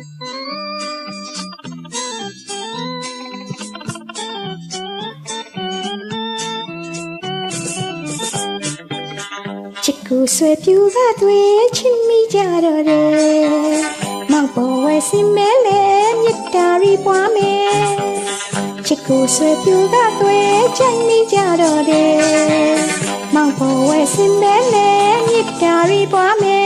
ချစ်ကိုဆွဲပြူကတွေချစ်မိကြတော့တယ်မောက်ပေါ်ဝဲစင်မဲလေမြတ်တာရီပွားမယ်ချစ်ကိုဆွဲပြူကတွေချစ်မိကြတော့တယ်မောက်ပေါ်ဝဲစင်မဲလေမြတ်တာရီပွားမယ်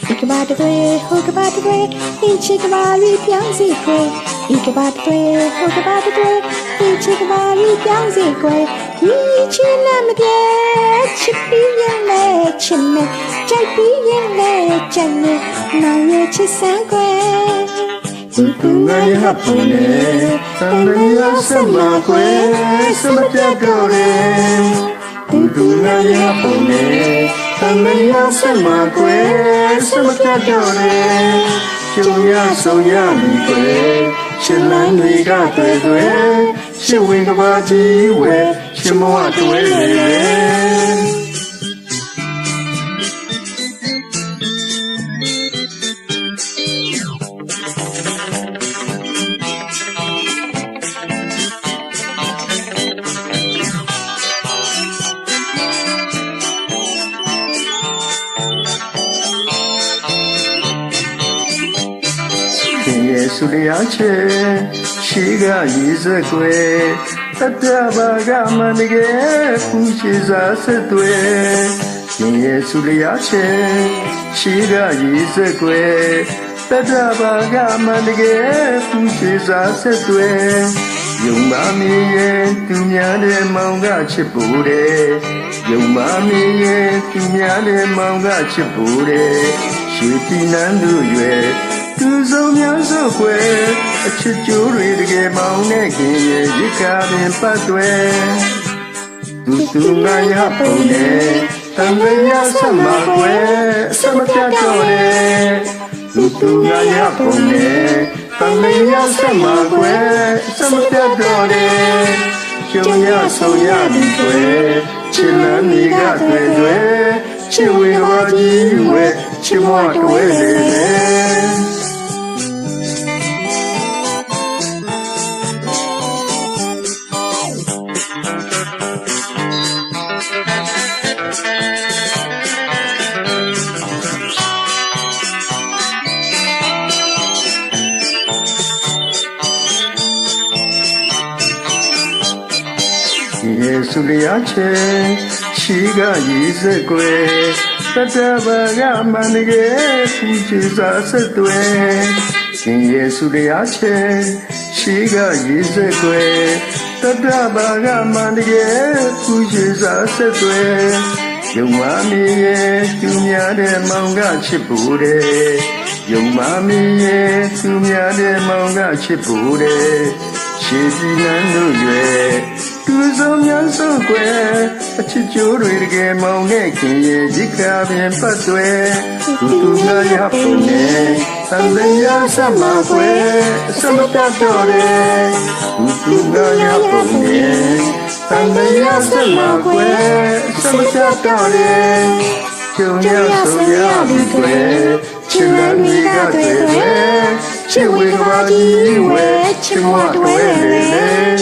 ဒီကဘာတွေဟိုကဘာတွေဒီချစ်ကဘာရီပြောင်းစီခွေဒီကဘာတွေဟိုကဘာတွေဒီချစ်ကဘာရီပြောင်းစီခွေဒီချစ်နာမတဲ့ချစ်ပြီးရင်လေချစ်မယ်ကြိုက်ပြီးရင်လေကြိုက်မယ်နောင်ရဲ့ချစ်စမ်းခွေသူငါရဟပုံနဲ့တန်ရစမခွေစမပြတ်တော့တယ်သူငါရဟပုံနဲ့တန်ရစမခွေစမပြတ်တော့တယ်ကျုံရဆုံးရပြီခွေချစ်လန်းတွေကတွေ့တွေ့ချစ်ဝင်ကဘာကြီးဝဲချစ်မဝတွေ့နေတယ်苏里亚切，西个一十块，他这把个么那个不是30对，今夜苏里亚切，西个20块，他这把个么那个不是30对，用妈咪耶，度娘的忙个吃不的，用妈咪耶，度娘的忙个吃不的，是的难度远。သူဆုံးများစုခွဲအချစ်ကြိုးတွေတကယ်မောင်းနေခင်ရဲ့ရစ်ကားပင်ပတ်တွယ်သူငါရပုံနဲ့တန်ရဆက်မှာခွဲအစမပြတ်တော့တယ်သူငါရပုံနဲ့တန်ရဆက်မှာခွဲအစမပြတ်တော့တယ်ကျုံရဆုံးရပြီခွဲချစ်လန်းနေကတွေ့တွေ့ချစ်ဝေဝါကြီးဝဲချစ်မွားတွေ့နေတယ်耶稣的牙签，七个20块，他这把个嘛那个不是30对。耶稣的牙签，七个20块，他这把个嘛那个不是30对。用妈咪耶，度娘的忙个吃不的，用妈咪耶，度娘的忙个吃不的，吃的难度远。သူဆုံးများစုကွယ်အချစ်ကြိုးတွေတကယ်မောင်းခဲ့ခင်ရဲ့ရစ်ကားပင်ပတ်တွယ်သူငါရပုံနဲ့သံသရာဆက်မှာကွယ်အစမတတ်တော့တယ်သူငါရပုံနဲ့သံသရာဆက်မှာကွယ်အစမတတ်တော့တယ်ကျုံရဆုံးရပြီကွယ်ချစ်လန်းတွေကတွေ့တွေ့ချစ်ဝေကဘာကြီးဝဲချစ်မွားတွေ့နေတယ်